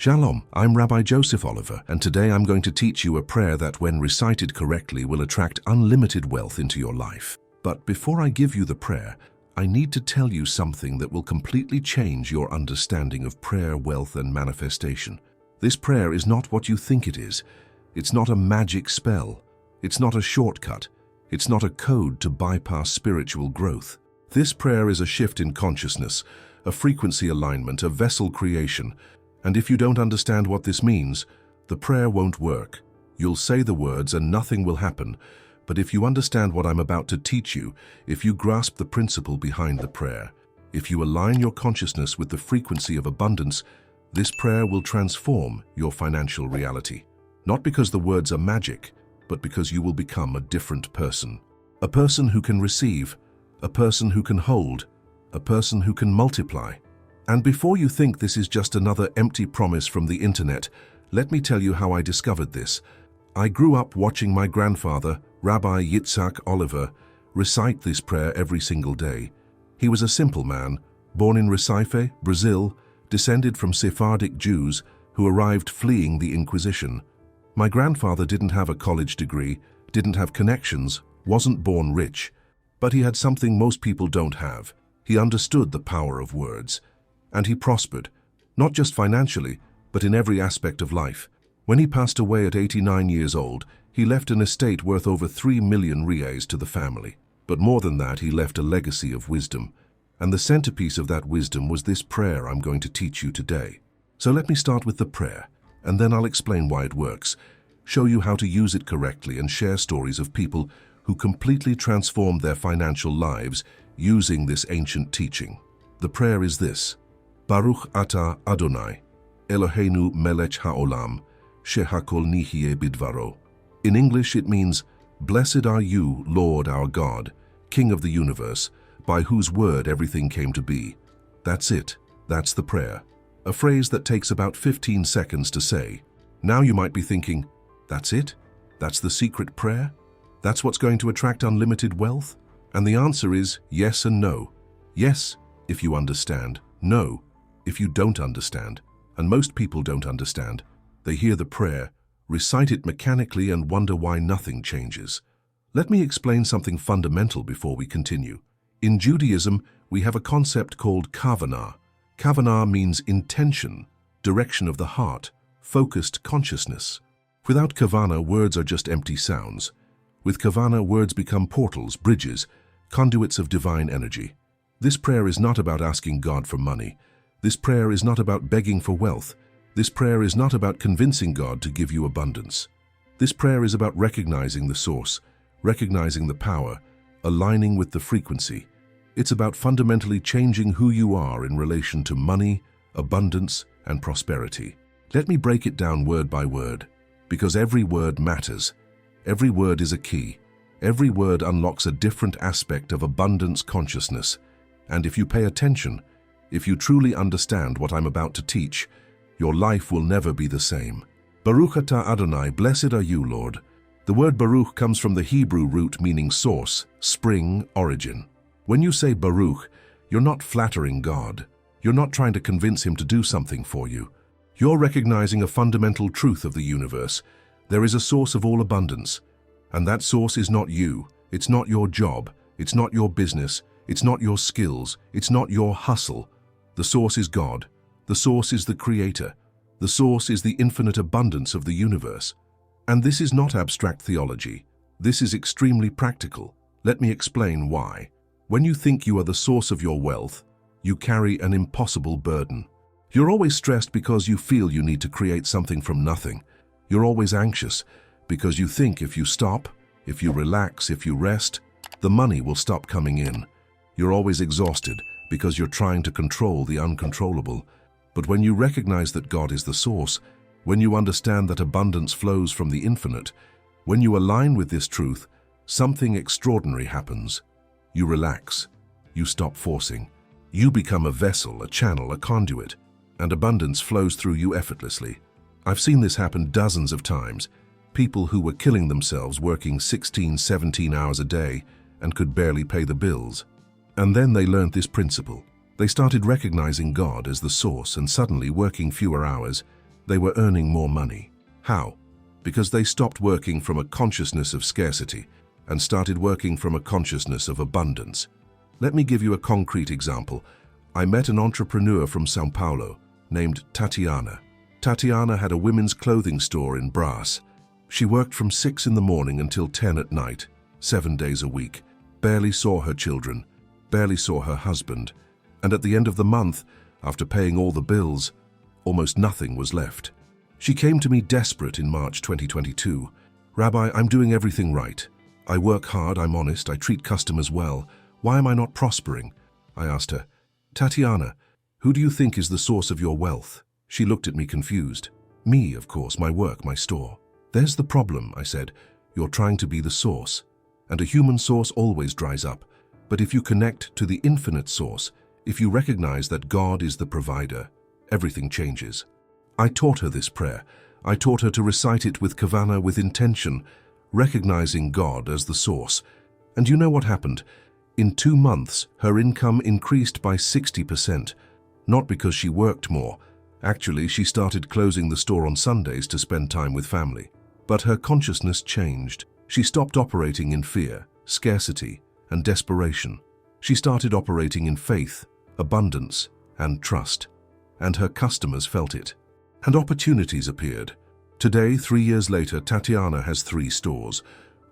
Shalom, I'm Rabbi Joseph Oliver, and today I'm going to teach you a prayer that, when recited correctly, will attract unlimited wealth into your life. But before I give you the prayer, I need to tell you something that will completely change your understanding of prayer, wealth, and manifestation. This prayer is not what you think it is. It's not a magic spell. It's not a shortcut. It's not a code to bypass spiritual growth. This prayer is a shift in consciousness, a frequency alignment, a vessel creation. And if you don't understand what this means, the prayer won't work. You'll say the words and nothing will happen. But if you understand what I'm about to teach you, if you grasp the principle behind the prayer, if you align your consciousness with the frequency of abundance, this prayer will transform your financial reality. Not because the words are magic, but because you will become a different person. A person who can receive, a person who can hold, a person who can multiply. And before you think this is just another empty promise from the internet, let me tell you how I discovered this. I grew up watching my grandfather, Rabbi Joseph Oliver, recite this prayer every single day. He was a simple man, born in Recife, Brazil, descended from Sephardic Jews who arrived fleeing the Inquisition. My grandfather didn't have a college degree, didn't have connections, wasn't born rich, but he had something most people don't have. He understood the power of words. And he prospered, not just financially, but in every aspect of life. When he passed away at 89 years old, he left an estate worth over 3 million reais to the family. But more than that, he left a legacy of wisdom. And the centerpiece of that wisdom was this prayer I'm going to teach you today. So let me start with the prayer, and then I'll explain why it works, show you how to use it correctly, and share stories of people who completely transformed their financial lives using this ancient teaching. The prayer is this: Baruch Atah Adonai, Eloheinu melech haolam, shehakol nihye bidvaro. In English it means, "Blessed are you, Lord our God, King of the universe, by whose word everything came to be." That's it. That's the prayer. A phrase that takes about 15 seconds to say. Now you might be thinking, that's it? That's the secret prayer? That's what's going to attract unlimited wealth? And the answer is yes and no. Yes, if you understand. No, if you don't understand. And most people don't understand. They hear the prayer, recite it mechanically, and wonder why nothing changes. Let me explain something fundamental before we continue. In Judaism, we have a concept called kavanah. Kavanah means intention, direction of the heart, focused consciousness. Without kavanah, words are just empty sounds. With kavanah, words become portals, bridges, conduits of divine energy. This prayer is not about asking God for money. This prayer is not about begging for wealth. This prayer is not about convincing God to give you abundance. This prayer is about recognizing the source, recognizing the power, aligning with the frequency. It's about fundamentally changing who you are in relation to money, abundance, and prosperity. Let me break it down word by word, because every word matters. Every word is a key. Every word unlocks a different aspect of abundance consciousness. And if you pay attention, if you truly understand what I'm about to teach, your life will never be the same. Baruch Atah Adonai, blessed are you, Lord. The word Baruch comes from the Hebrew root meaning source, spring, origin. When you say Baruch, you're not flattering God. You're not trying to convince him to do something for you. You're recognizing a fundamental truth of the universe. There is a source of all abundance. And that source is not you. It's not your job. It's not your business. It's not your skills. It's not your hustle. The source is God. The source is the Creator. The source is the infinite abundance of the universe. And this is not abstract theology. This is extremely practical. Let me explain why. When you think you are the source of your wealth, you carry an impossible burden. You're always stressed because you feel you need to create something from nothing. You're always anxious because you think if you stop, if you relax, if you rest, the money will stop coming in. You're always exhausted because you're trying to control the uncontrollable. But when you recognize that God is the source, when you understand that abundance flows from the infinite, when you align with this truth, something extraordinary happens. You relax. You stop forcing. You become a vessel, a channel, a conduit, and abundance flows through you effortlessly. I've seen this happen dozens of times. People who were killing themselves working 16, 17 hours a day and could barely pay the bills. And then they learned this principle. They started recognizing God as the source, and suddenly, working fewer hours, They were earning more money. How? Because they stopped working from a consciousness of scarcity and started working from a consciousness of abundance. Let me give you a concrete example. I met an entrepreneur from São Paulo named Tatiana. Tatiana had a women's clothing store in Brás. She worked from 6 in the morning until 10 at night, 7 days a week, barely saw her children, barely saw her husband, and at the end of the month, after paying all the bills, almost nothing was left. She came to me desperate in March 2022. "Rabbi, I'm doing everything right. I work hard, I'm honest, I treat customers well. Why am I not prospering?" I asked her. "Tatiana, who do you think is the source of your wealth?" She looked at me confused. "Me, of course, my work, my store." "There's the problem," I said. "You're trying to be the source, and a human source always dries up. But if you connect to the infinite source, if you recognize that God is the provider, everything changes." I taught her this prayer. I taught her to recite it with kavanah, with intention, recognizing God as the source. And you know what happened? In 2 months, her income increased by 60%. Not because she worked more. Actually, she started closing the store on Sundays to spend time with family. But her consciousness changed. She stopped operating in fear, scarcity, and desperation. She started operating in faith, abundance, and trust. And her customers felt it. And opportunities appeared. Today, 3 years later, Tatiana has 3 stores,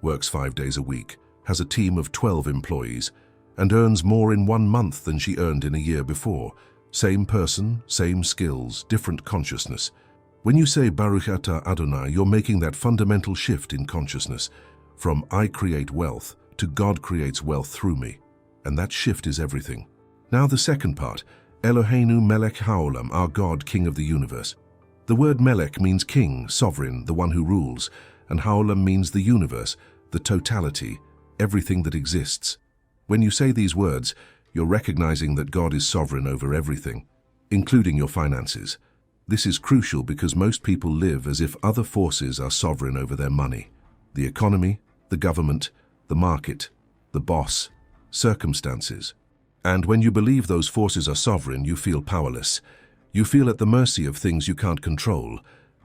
works 5 days a week, has a team of 12 employees, and earns more in 1 month than she earned in a year before. Same person, same skills, different consciousness. When you say Baruch Atah Adonai, you're making that fundamental shift in consciousness, from I create wealth to God creates wealth through me. And that shift is everything. Now the second part, Eloheinu melech haolam, our God, King of the universe. The word melech means king, sovereign, the one who rules, and haolam means the universe, the totality, everything that exists. When you say these words, you're recognizing that God is sovereign over everything, including your finances. This is crucial because most people live as if other forces are sovereign over their money. The economy, the government, the market, the boss, circumstances. And when you believe those forces are sovereign, you feel powerless. You feel at the mercy of things you can't control.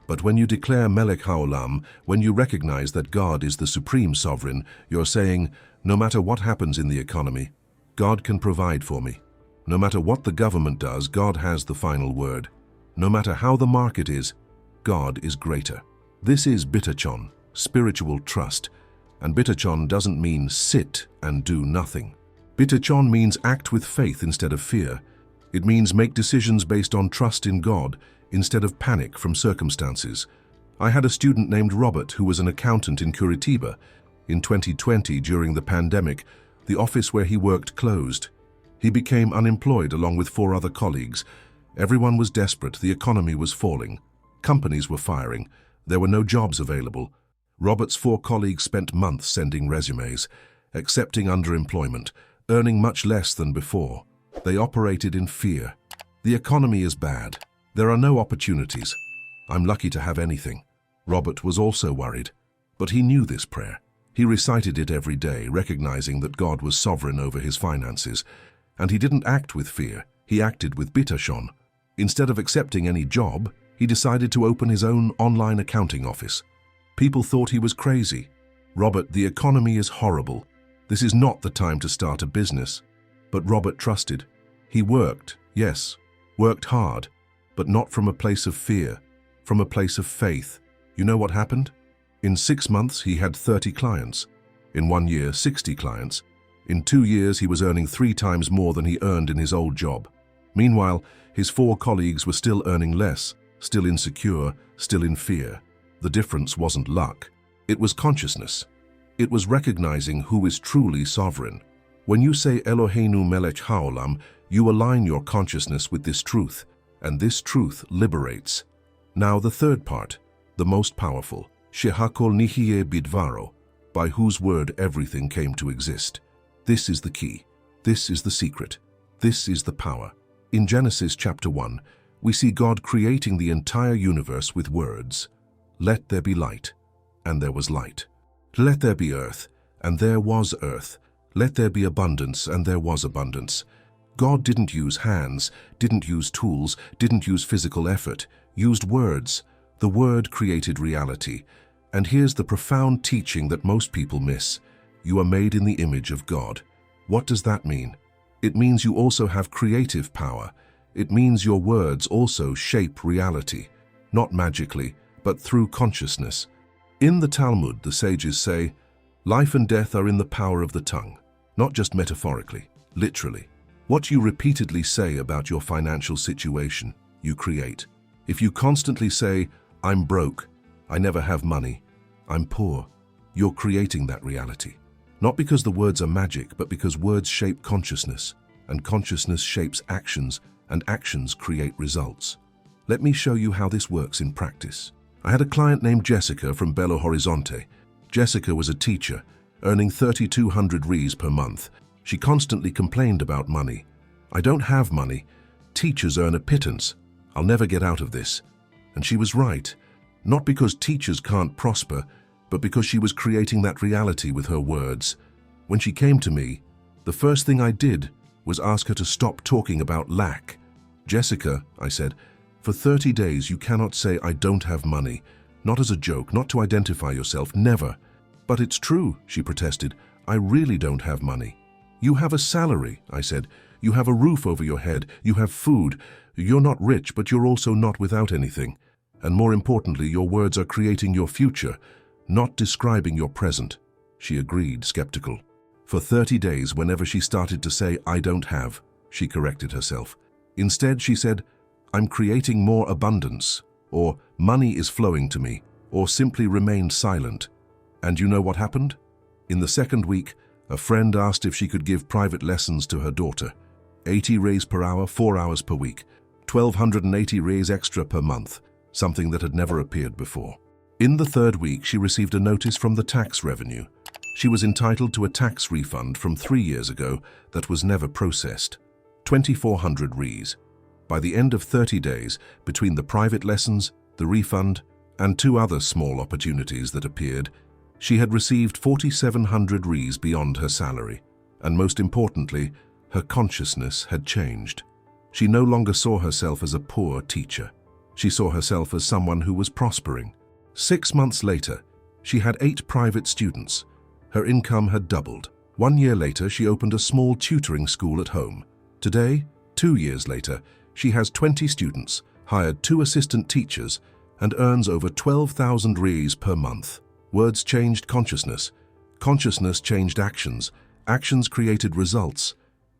But when you declare Melech HaOlam, when you recognize that God is the supreme sovereign, you're saying, no matter what happens in the economy, God can provide for me. No matter what the government does, God has the final word. No matter how the market is, God is greater. This is bitachon, spiritual trust. And bitachon doesn't mean sit and do nothing. Bitachon means act with faith instead of fear. It means make decisions based on trust in God instead of panic from circumstances. I had a student named Robert who was an accountant in Curitiba. In 2020, during the pandemic, the office where he worked closed. He became unemployed along with 4 other colleagues. Everyone was desperate, the economy was falling. Companies were firing. There were no jobs available. Robert's 4 colleagues spent months sending resumes, accepting underemployment, earning much less than before. They operated in fear. The economy is bad. There are no opportunities. I'm lucky to have anything. Robert was also worried, but he knew this prayer. He recited it every day, recognizing that God was sovereign over his finances. And he didn't act with fear, he acted with bitachon. Instead of accepting any job, he decided to open his own online accounting office. People thought he was crazy. Robert, the economy is horrible. This is not the time to start a business. But Robert trusted. He worked, yes, worked hard, but not from a place of fear, from a place of faith. You know what happened? In 6 months, he had 30 clients. In 1 year, 60 clients. In 2 years, he was earning 3 times more than he earned in his old job. Meanwhile, his 4 colleagues were still earning less, still insecure, still in fear. The difference wasn't luck. It was consciousness. It was recognizing who is truly sovereign. When you say Eloheinu melech haolam, you align your consciousness with this truth, and this truth liberates. Now the third part, the most powerful, Shehakol nihye bidvaro, by whose word everything came to exist. This is the key. This is the secret. This is the power. In Genesis chapter 1, we see God creating the entire universe with words. Let there be light, and there was light. Let there be earth, and there was earth. Let there be abundance, and there was abundance. God didn't use hands, didn't use tools, didn't use physical effort. used words. The word created reality. And here's the profound teaching that most people miss. You are made in the image of God. What does that mean? It means you also have creative power. It means your words also shape reality, not magically, but through consciousness. In the Talmud, the sages say, life and death are in the power of the tongue, not just metaphorically, literally. What you repeatedly say about your financial situation, you create. If you constantly say, I'm broke, I never have money, I'm poor, you're creating that reality. Not because the words are magic, but because words shape consciousness, and consciousness shapes actions, and actions create results. Let me show you how this works in practice. I had a client named Jessica from Belo Horizonte. Jessica was a teacher, earning 3,200 Rs per month. She constantly complained about money. I don't have money. Teachers earn a pittance. I'll never get out of this. And she was right. Not because teachers can't prosper, but because she was creating that reality with her words. When she came to me, the first thing I did was ask her to stop talking about lack. Jessica, I said, for 30 days you cannot say I don't have money. Not as a joke, not to identify yourself, never. But it's true, she protested. I really don't have money. You have a salary, I said. You have a roof over your head. You have food. You're not rich, but you're also not without anything. And more importantly, your words are creating your future, not describing your present. She agreed, skeptical. For 30 days, whenever she started to say, I don't have, she corrected herself. Instead, she said, I'm creating more abundance, or money is flowing to me, or simply remained silent. And you know what happened? In the second week, a friend asked if she could give private lessons to her daughter. 80 Rs per hour, 4 hours per week, 1,280 Rs extra per month, something that had never appeared before. In the third week, she received a notice from the tax revenue. She was entitled to a tax refund from 3 years ago that was never processed. 2,400 Rs. By the end of 30 days, between the private lessons, the refund, and 2 other small opportunities that appeared, she had received 4,700 Rs beyond her salary. And most importantly, her consciousness had changed. She no longer saw herself as a poor teacher. She saw herself as someone who was prospering. 6 months later, she had 8 private students. Her income had doubled. 1 year later, she opened a small tutoring school at home. Today, 2 years later, she has 20 students, hired 2 assistant teachers, and earns over 12,000 Rs per month. Words changed consciousness. Consciousness changed actions. Actions created results.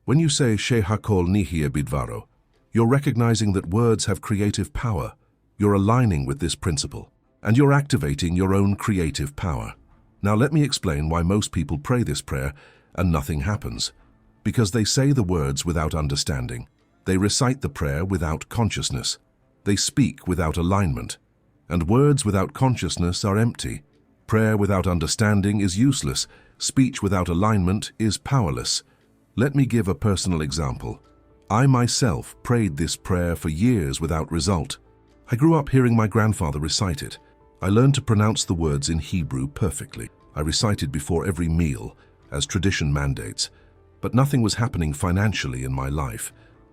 When you say She hakol nihye bidvaro, you're recognizing that words have creative power. You're aligning with this principle, and you're activating your own creative power. Now let me explain why most people pray this prayer and nothing happens. Because they say the words without understanding. They recite the prayer without consciousness. They speak without alignment. And words without consciousness are empty. Prayer without understanding is useless. Speech without alignment is powerless. Let me give a personal example. I myself prayed this prayer for years without result. I grew up hearing my grandfather recite it. I learned to pronounce the words in Hebrew perfectly. I recited before every meal, as tradition mandates. But nothing was happening financially in my life.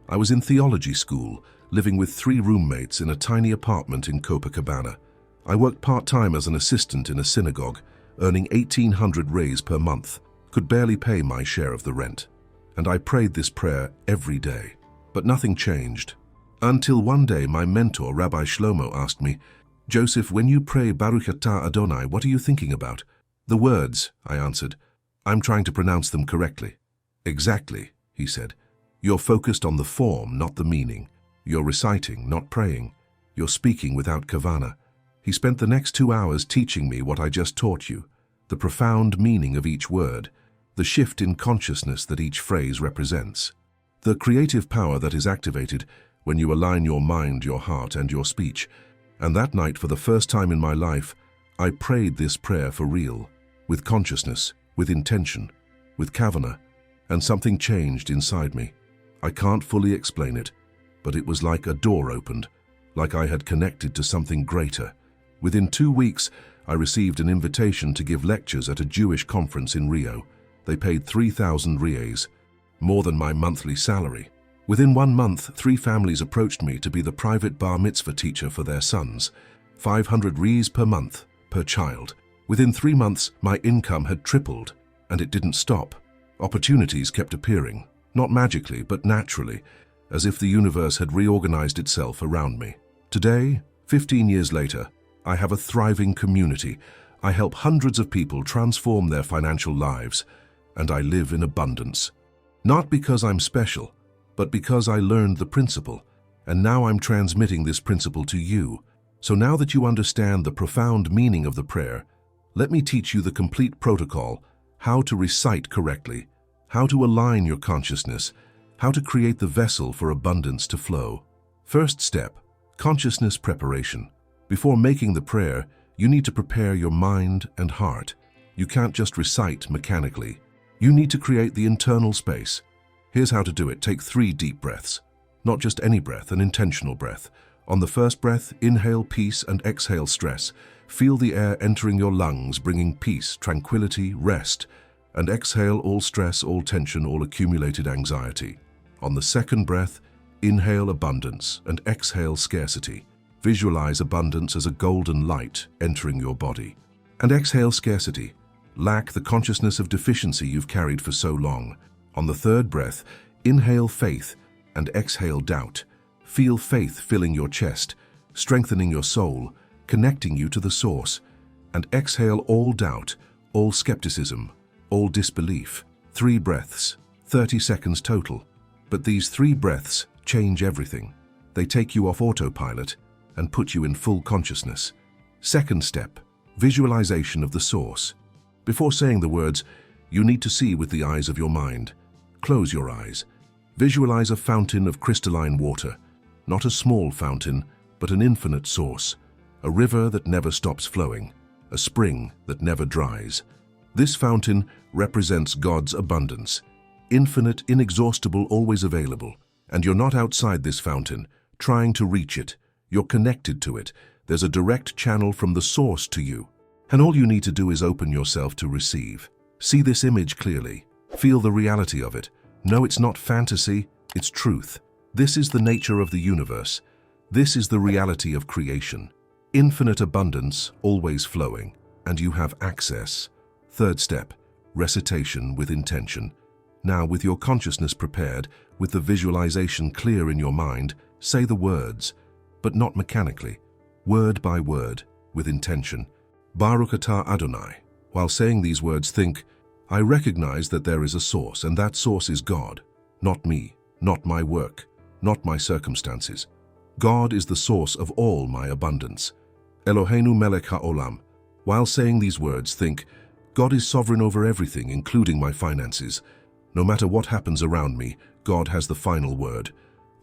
I was in theology school, living with 3 roommates in a tiny apartment in Copacabana. I worked part-time as an assistant in a synagogue, earning 1,800 Rs per month, could barely pay my share of the rent. And I prayed this prayer every day. But nothing changed. Until one day my mentor, Rabbi Shlomo, asked me, Joseph, when you pray Baruch Atah Adonai, what are you thinking about? The words, I answered. I'm trying to pronounce them correctly. Exactly, he said. You're focused on the form, not the meaning. You're reciting, not praying. You're speaking without kavanah. He spent the next 2 hours teaching me what I just taught you, the profound meaning of each word, the shift in consciousness that each phrase represents, the creative power that is activated when you align your mind, your heart, and your speech. And that night, for the first time in my life, I prayed this prayer for real, with consciousness, with intention, with kavanah, and something changed inside me. I can't fully explain it, but it was like a door opened, like I had connected to something greater. Within 2 weeks, I received an invitation to give lectures at a Jewish conference in Rio. They paid 3,000 Rs, more than my monthly salary. Within 1 month, 3 families approached me to be the private bar mitzvah teacher for their sons. 500 rees per month, per child. Within 3 months, my income had tripled, and it didn't stop. Opportunities kept appearing, not magically, but naturally, as if the universe had reorganized itself around me. Today, 15 years later, I have a thriving community. I help hundreds of people transform their financial lives, and I live in abundance. Not because I'm special, but because I learned the principle, and now I'm transmitting this principle to you. So now that you understand the profound meaning of the prayer, let me teach you the complete protocol, how to recite correctly, how to align your consciousness, how to create the vessel for abundance to flow. First step, consciousness preparation. Before making the prayer, you need to prepare your mind and heart. You can't just recite mechanically. You need to create the internal space. Here's how to do it. Take 3 deep breaths. Not just any breath, an intentional breath. On the first breath, inhale peace and exhale stress. Feel the air entering your lungs, bringing peace, tranquility, rest. And exhale all stress, all tension, all accumulated anxiety. On the second breath, inhale abundance and exhale scarcity. Visualize abundance as a golden light entering your body. And exhale scarcity, lack, the consciousness of deficiency you've carried for so long. On the third breath, inhale faith and exhale doubt. Feel faith filling your chest, strengthening your soul, connecting you to the source. And exhale all doubt, all skepticism, all disbelief. 3 breaths, 30 seconds total. But these 3 breaths change everything. They take you off autopilot and put you in full consciousness. Second step, visualization of the source. Before saying the words, you need to see with the eyes of your mind. Close your eyes. Visualize a fountain of crystalline water, not a small fountain, but an infinite source, a river that never stops flowing, a spring that never dries. This fountain represents God's abundance, infinite, inexhaustible, always available. And you're not outside this fountain, trying to reach it. You're connected to it. There's a direct channel from the source to you. And all you need to do is open yourself to receive. See this image clearly. Feel the reality of it. No, it's not fantasy, it's truth. This is the nature of the universe. This is the reality of creation. Infinite abundance, always flowing, and you have access. Third step, recitation with intention. Now, with your consciousness prepared, with the visualization clear in your mind, say the words, but not mechanically, word by word, with intention. Baruch Atah Adonai. While saying these words, think, I recognize that there is a source, and that source is God, not me, not my work, not my circumstances. God is the source of all my abundance. Eloheinu melech haolam. While saying these words, think, God is sovereign over everything, including my finances. No matter what happens around me, God has the final word.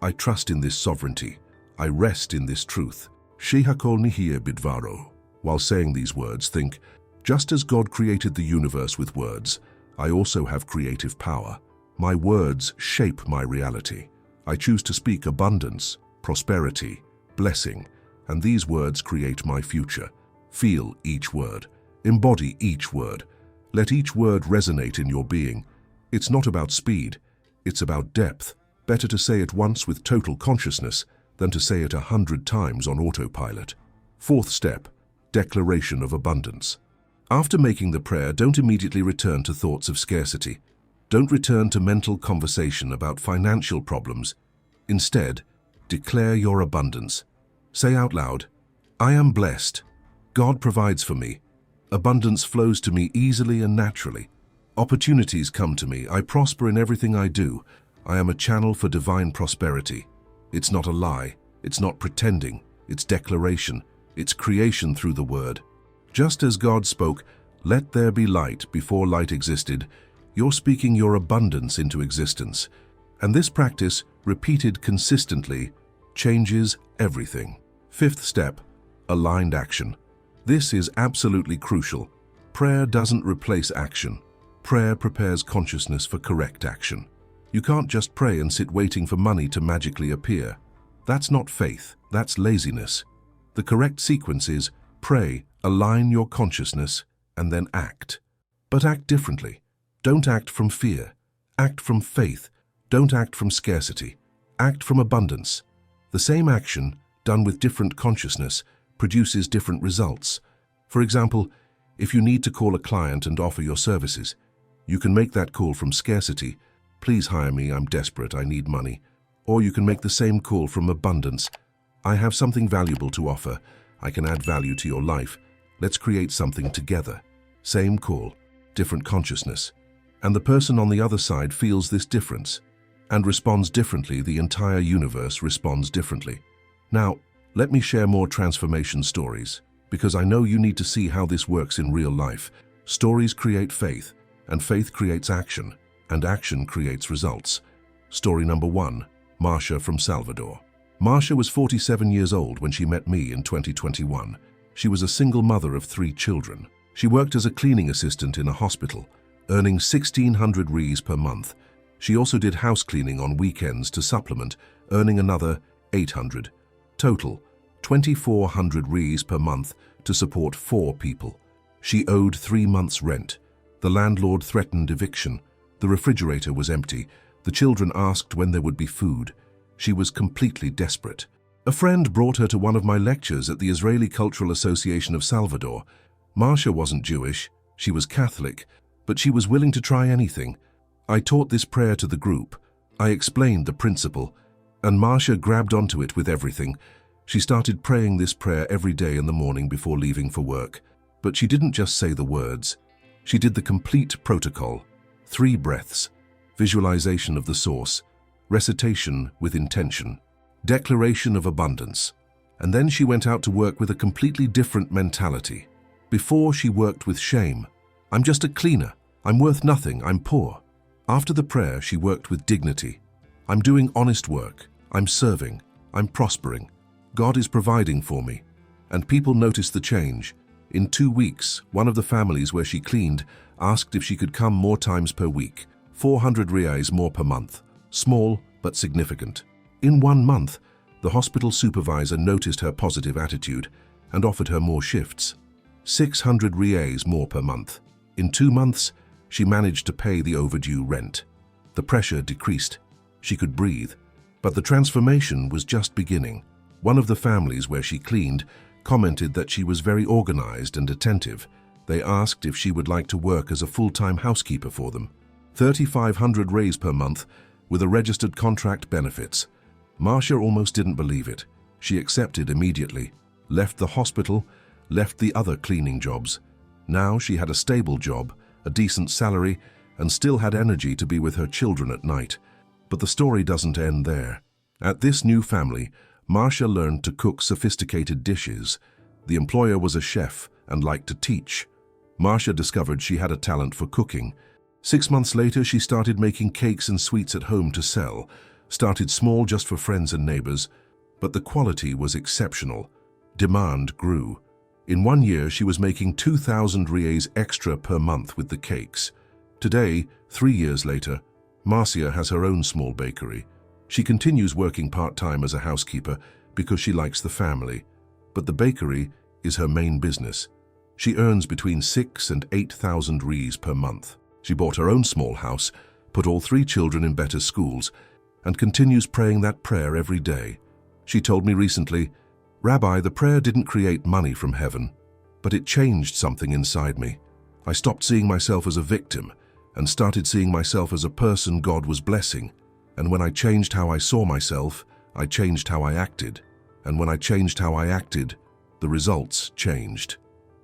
I trust in this sovereignty. I rest in this truth. She hakol nihiyeh bidvaro. While saying these words, think, just as God created the universe with words, I also have creative power. My words shape my reality. I choose to speak abundance, prosperity, blessing, and these words create my future. Feel each word. Embody each word. Let each word resonate in your being. It's not about speed, it's about depth. Better to say it once with total consciousness than to say it 100 times on autopilot. Fourth step, declaration of abundance. After making the prayer, don't immediately return to thoughts of scarcity. Don't return to mental conversation about financial problems. Instead, declare your abundance. Say out loud, I am blessed. God provides for me. Abundance flows to me easily and naturally. Opportunities come to me. I prosper in everything I do. I am a channel for divine prosperity. It's not a lie. It's not pretending. It's declaration. It's creation through the word. Just as God spoke, let there be light before light existed, you're speaking your abundance into existence. And this practice, repeated consistently, changes everything. Fifth step, aligned action. This is absolutely crucial. Prayer doesn't replace action. Prayer prepares consciousness for correct action. You can't just pray and sit waiting for money to magically appear. That's not faith, that's laziness. The correct sequence is pray, align your consciousness, and then act. But act differently. Don't act from fear. Act from faith. Don't act from scarcity. Act from abundance. The same action, done with different consciousness, produces different results. For example, if you need to call a client and offer your services, you can make that call from scarcity. Please hire me, I'm desperate, I need money. Or you can make the same call from abundance. I have something valuable to offer. I can add value to your life. Let's create something together. Same call, different consciousness. And the person on the other side feels this difference and responds differently. The entire universe responds differently. Now, let me share more transformation stories, because I know you need to see how this works in real life. Stories create faith, and faith creates action, and action creates results. Story number 1, Marcia from Salvador. Marcia was 47 years old when she met me in 2021. She was a single mother of 3 children. She worked as a cleaning assistant in a hospital, earning 1,600 Rs per month. She also did house cleaning on weekends to supplement, earning another 800. Total, 2,400 Rs per month to support 4 people. She owed 3 months' rent. The landlord threatened eviction. The refrigerator was empty. The children asked when there would be food. She was completely desperate. A friend brought her to one of my lectures at the Israeli Cultural Association of Salvador. Marcia wasn't Jewish, she was Catholic, but she was willing to try anything. I taught this prayer to the group. I explained the principle, and Marcia grabbed onto it with everything. She started praying this prayer every day in the morning before leaving for work. But she didn't just say the words. She did the complete protocol. 3 breaths, visualization of the source, recitation with intention, declaration of abundance. And then she went out to work with a completely different mentality. Before, she worked with shame. I'm just a cleaner. I'm worth nothing. I'm poor. After the prayer, she worked with dignity. I'm doing honest work. I'm serving. I'm prospering. God is providing for me. And people noticed the change. In 2 weeks, one of the families where she cleaned asked if she could come more times per week. 400 reais more per month. Small, but significant. In 1 month, the hospital supervisor noticed her positive attitude and offered her more shifts. 600 reais more per month. In 2 months, she managed to pay the overdue rent. The pressure decreased. She could breathe. But the transformation was just beginning. One of the families where she cleaned commented that she was very organized and attentive. They asked if she would like to work as a full-time housekeeper for them. 3,500 reais per month with a registered contract benefits. Marcia almost didn't believe it. She accepted immediately, left the hospital, left the other cleaning jobs. Now she had a stable job, a decent salary, and still had energy to be with her children at night. But the story doesn't end there. At this new family, Marcia learned to cook sophisticated dishes. The employer was a chef and liked to teach. Marcia discovered she had a talent for cooking. 6 months later, she started making cakes and sweets at home to sell. Started small just for friends and neighbors, but the quality was exceptional. Demand grew. In 1 year, she was making 2,000 reais extra per month with the cakes. Today, 3 years later, Marcia has her own small bakery. She continues working part-time as a housekeeper because she likes the family, but the bakery is her main business. She earns between 6,000 and 8,000 Rs per month. She bought her own small house, put all 3 children in better schools, and continues praying that prayer every day. She told me recently, "Rabbi, the prayer didn't create money from heaven, but it changed something inside me. I stopped seeing myself as a victim and started seeing myself as a person God was blessing. And when I changed how I saw myself, I changed how I acted. And when I changed how I acted, the results changed."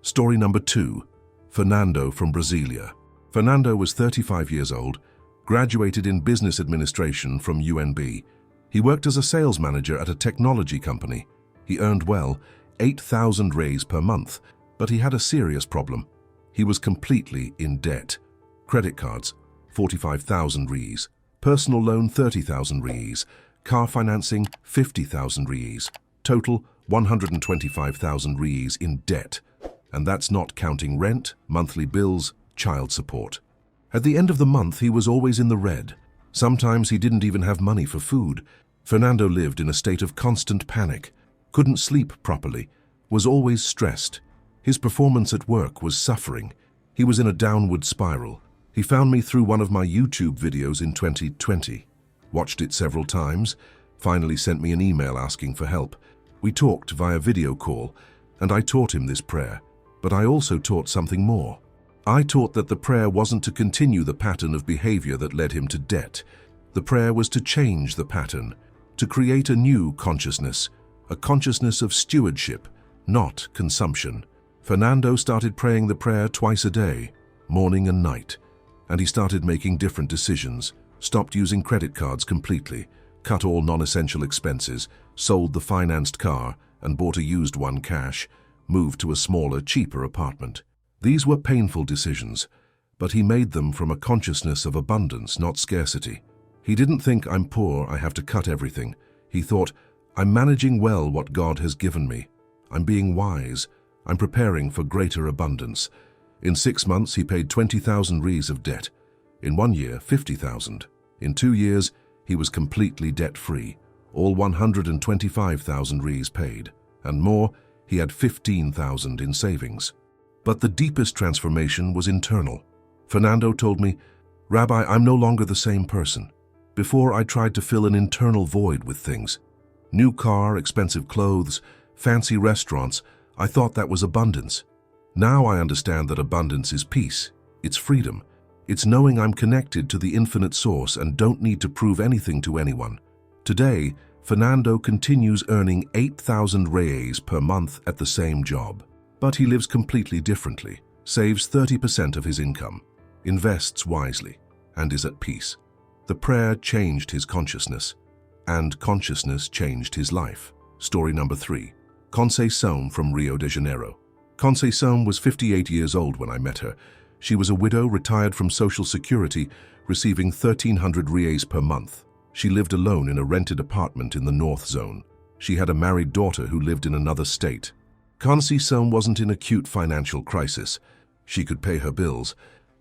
Story number 2, Fernando from Brasilia. Fernando was 35 years old, graduated in business administration from UNB. He worked as a sales manager at a technology company. He earned well, 8,000 reais per month, but he had a serious problem. He was completely in debt. Credit cards, 45,000 reais. Personal loan, 30,000 reais. Car financing, 50,000 reais. Total, 125,000 reais in debt. And that's not counting rent, monthly bills, child support. At the end of the month, he was always in the red. Sometimes he didn't even have money for food. Fernando lived in a state of constant panic, couldn't sleep properly, was always stressed. His performance at work was suffering. He was in a downward spiral. He found me through one of my YouTube videos in 2020, watched it several times, finally sent me an email asking for help. We talked via video call, and I taught him this prayer, but I also taught something more. I taught that the prayer wasn't to continue the pattern of behavior that led him to debt. The prayer was to change the pattern, to create a new consciousness, a consciousness of stewardship, not consumption. Fernando started praying the prayer twice a day, morning and night, and he started making different decisions, stopped using credit cards completely, cut all non-essential expenses, sold the financed car and bought a used one cash, moved to a smaller, cheaper apartment. These were painful decisions, but he made them from a consciousness of abundance, not scarcity. He didn't think, I'm poor, I have to cut everything. He thought, I'm managing well what God has given me. I'm being wise. I'm preparing for greater abundance. In 6 months, he paid 20,000 reais of debt. In 1 year, 50,000. In 2 years, he was completely debt-free. All 125,000 reais paid. And more, he had 15,000 in savings. But the deepest transformation was internal. Fernando told me, Rabbi, I'm no longer the same person. Before, I tried to fill an internal void with things. New car, expensive clothes, fancy restaurants. I thought that was abundance. Now I understand that abundance is peace. It's freedom. It's knowing I'm connected to the infinite source and don't need to prove anything to anyone. Today, Fernando continues earning 8,000 reais per month at the same job. But he lives completely differently, saves 30% of his income, invests wisely, and is at peace. The prayer changed his consciousness, and consciousness changed his life. Story number 3. Conceição from Rio de Janeiro. Conceição was 58 years old when I met her. She was a widow retired from Social Security, receiving 1,300 reais per month. She lived alone in a rented apartment in the North Zone. She had a married daughter who lived in another state. Conceição wasn't in acute financial crisis. She could pay her bills,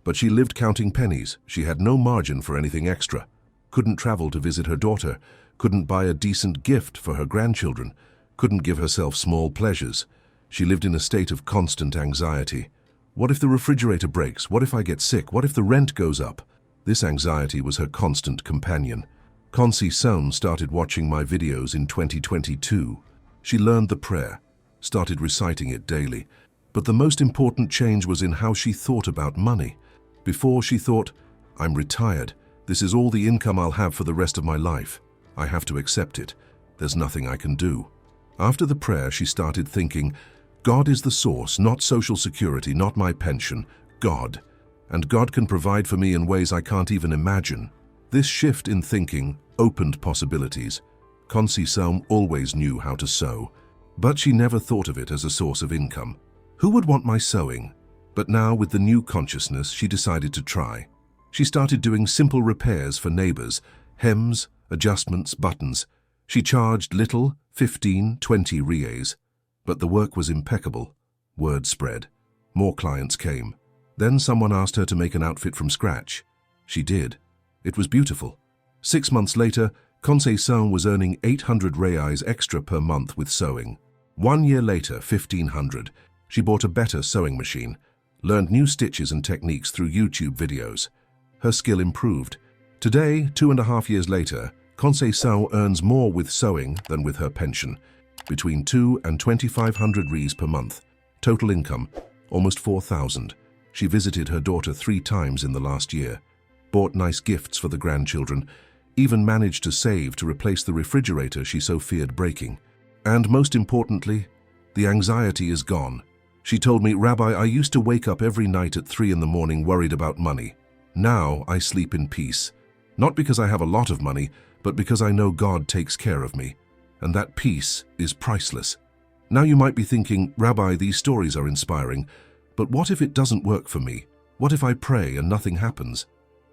but she lived counting pennies. She had no margin for anything extra. Couldn't travel to visit her daughter, couldn't buy a decent gift for her grandchildren, couldn't give herself small pleasures. She lived in a state of constant anxiety. What if the refrigerator breaks? What if I get sick? What if the rent goes up? This anxiety was her constant companion. Conceição started watching my videos in 2022. She learned the prayer, started reciting it daily. But the most important change was in how she thought about money. Before, she thought, I'm retired. This is all the income I'll have for the rest of my life. I have to accept it. There's nothing I can do. After the prayer, she started thinking, God is the source, not Social Security, not my pension, God. And God can provide for me in ways I can't even imagine. This shift in thinking opened possibilities. Conceição always knew how to sew, but she never thought of it as a source of income. Who would want my sewing? But now, with the new consciousness, she decided to try. She started doing simple repairs for neighbors, hems, adjustments, buttons. She charged little, 15, 20 reais. But the work was impeccable. Word spread. More clients came. Then someone asked her to make an outfit from scratch. She did. It was beautiful. 6 months later, Conceição was earning 800 reais extra per month with sewing. 1 year later, 1,500. She bought a better sewing machine, learned new stitches and techniques through YouTube videos. Her skill improved. Today, 2.5 years later, Conceição earns more with sewing than with her pension. Between 2 and 2,500 reais per month. Total income, almost 4,000. She visited her daughter 3 times in the last year, bought nice gifts for the grandchildren, even managed to save to replace the refrigerator she so feared breaking. And most importantly, the anxiety is gone. She told me, Rabbi, I used to wake up every night at 3 in the morning worried about money. Now I sleep in peace. Not because I have a lot of money, but because I know God takes care of me. And that peace is priceless. Now you might be thinking, Rabbi, these stories are inspiring, but what if it doesn't work for me? What if I pray and nothing happens?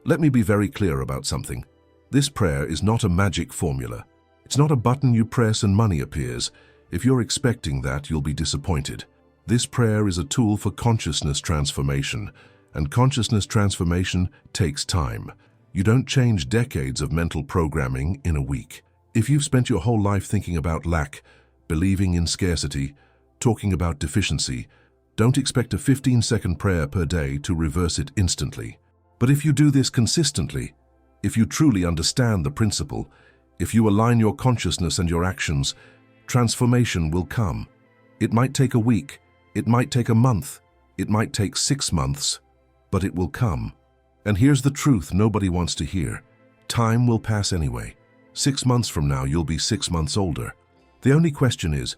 Let me be very clear about something. This prayer is not a magic formula. It's not a button you press and money appears. If you're expecting that, you'll be disappointed. This prayer is a tool for consciousness transformation, and consciousness transformation takes time. You don't change decades of mental programming in a week. If you've spent your whole life thinking about lack, believing in scarcity, talking about deficiency, don't expect a 15-second prayer per day to reverse it instantly. But if you do this consistently, if you truly understand the principle, If you align your consciousness and your actions, transformation will come. It might take a week, it might take a month, it might take 6 months, but it will come. And here's the truth nobody wants to hear. Time will pass anyway. 6 months from now, you'll be 6 months older. The only question is,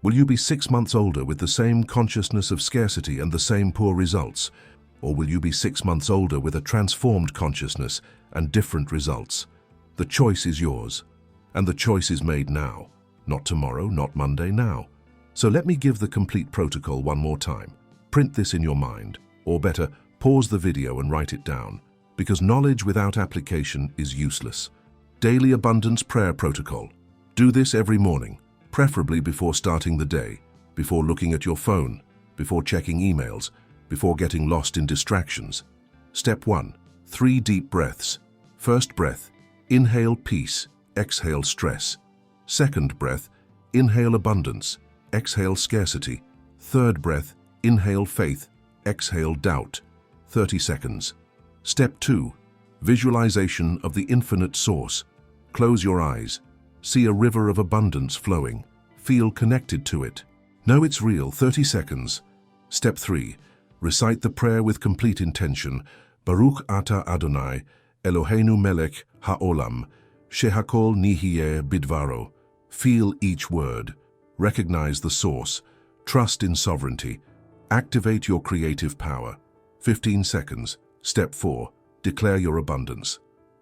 will you be 6 months older with the same consciousness of scarcity and the same poor results? Or will you be 6 months older with a transformed consciousness and different results? The choice is yours. And the choice is made now. Not tomorrow, not Monday, now. So let me give the complete protocol one more time. Print this in your mind. Or better, pause the video and write it down. Because knowledge without application is useless. Daily Abundance Prayer Protocol. Do this every morning, preferably before starting the day, before looking at your phone, before checking emails, before getting lost in distractions. Step 1. 3 deep breaths. First breath, inhale peace, exhale stress. Second breath, inhale abundance, exhale scarcity. Third breath, inhale faith, exhale doubt. 30 seconds. Step 2. Visualization of the infinite source. Close your eyes. See a river of abundance flowing. Feel connected to it. Know it's real. 30 seconds. Step 3. Recite the prayer with complete intention. Baruch Atah Adonai, Eloheinu melech haolam, shehakol nihiyeh bidvaro. Feel each word. Recognize the source. Trust in sovereignty. Activate your creative power. 15 seconds. Step 4. Declare your abundance.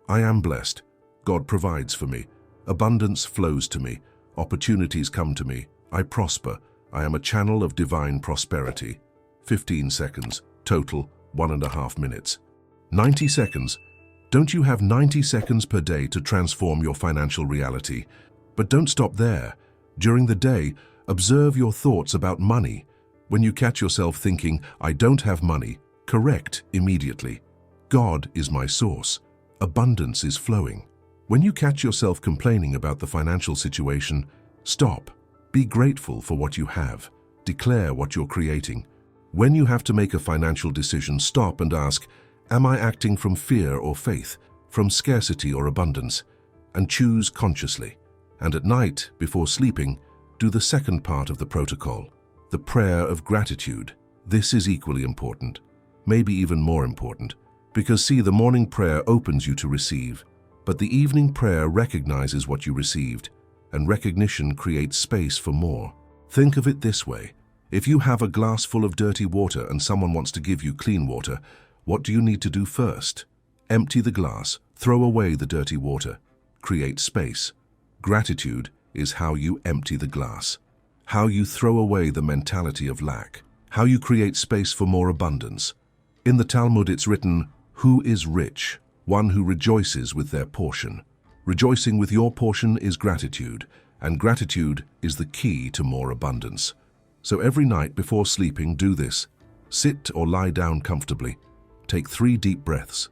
I am blessed. God provides for me. Abundance flows to me. Opportunities come to me. I prosper. I am a channel of divine prosperity. 15 seconds. Total, 1.5 minutes. 90 seconds. Don't you have 90 seconds per day to transform your financial reality? But don't stop there. During the day, observe your thoughts about money. When you catch yourself thinking, I don't have money, correct immediately. God is my source. Abundance is flowing. When you catch yourself complaining about the financial situation, stop. Be grateful for what you have. Declare what you're creating. When you have to make a financial decision, stop and ask, am I acting from fear or faith, from scarcity or abundance? And choose consciously. And at night, before sleeping, do the second part of the protocol, the prayer of gratitude. This is equally important, maybe even more important, because see, the morning prayer opens you to receive, but the evening prayer recognizes what you received, and recognition creates space for more. Think of it this way. If you have a glass full of dirty water and someone wants to give you clean water, what do you need to do first? Empty the glass, throw away the dirty water, create space. Gratitude is how you empty the glass, how you throw away the mentality of lack, how you create space for more abundance. In the Talmud it's written, who is rich? One who rejoices with their portion. Rejoicing with your portion is gratitude, and gratitude is the key to more abundance. So every night before sleeping, do this. Sit or lie down comfortably, take 3 deep breaths,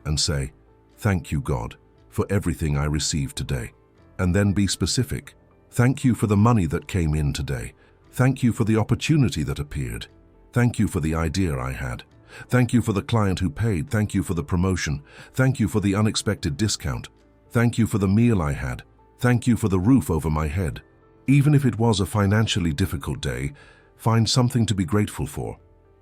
and say, thank you, God, for everything I received today. And then be specific. Thank you for the money that came in today. Thank you for the opportunity that appeared. Thank you for the idea I had. Thank you for the client who paid. Thank you for the promotion. Thank you for the unexpected discount. Thank you for the meal I had. Thank you for the roof over my head. Even if it was a financially difficult day, find something to be grateful for.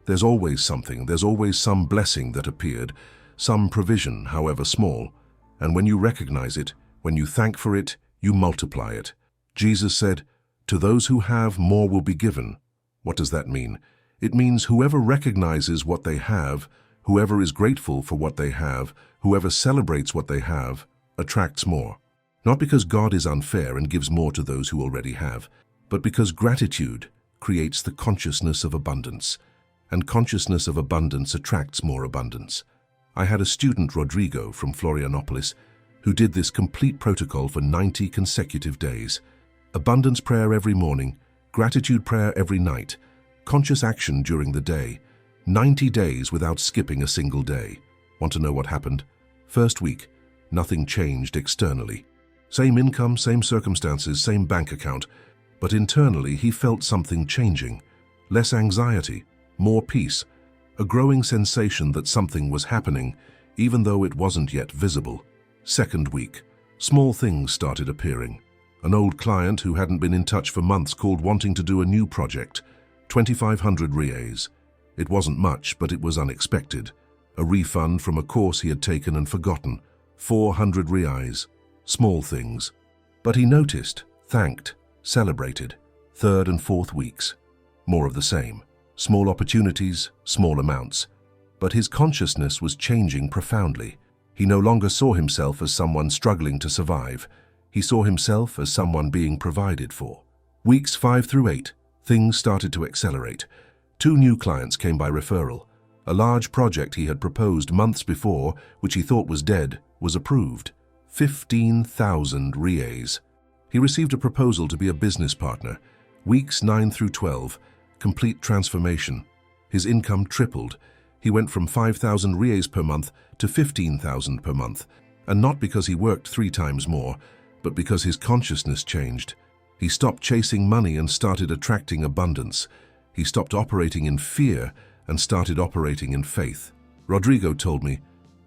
There's always something, there's always some blessing that appeared, some provision, however small. And when you recognize it, when you thank for it, you multiply it. Jesus said, to those who have, more will be given. What does that mean? It means whoever recognizes what they have, whoever is grateful for what they have, whoever celebrates what they have, attracts more. Not because God is unfair and gives more to those who already have, but because gratitude creates the consciousness of abundance, and consciousness of abundance attracts more abundance. I had a student, Rodrigo, from Florianopolis, who did this complete protocol for 90 consecutive days. Abundance prayer every morning, gratitude prayer every night, conscious action during the day, 90 days without skipping a single day. Want to know what happened? First week, nothing changed externally. Same income, same circumstances, same bank account, but internally he felt something changing. Less anxiety, more peace, a growing sensation that something was happening, even though it wasn't yet visible. Second week, Small things started appearing. An old client who hadn't been in touch for months called wanting to do a new project. 2,500 reais. It wasn't much, but it was unexpected. A refund from a course he had taken and forgotten. 400 reais. Small things. But he noticed, thanked, celebrated. Third and fourth weeks. More of the same. Small opportunities, small amounts. But his consciousness was changing profoundly. He no longer saw himself as someone struggling to survive. He saw himself as someone being provided for. Weeks 5 through 8, things started to accelerate. 2 new clients came by referral. A large project he had proposed months before, which he thought was dead, was approved. 15,000 reais. He received a proposal to be a business partner. Weeks 9 through 12, complete transformation. His income tripled. He went from 5,000 reais per month to 15,000 per month. And not because he worked 3 times more, but because his consciousness changed. He stopped chasing money and started attracting abundance. He stopped operating in fear and started operating in faith. Rodrigo told me,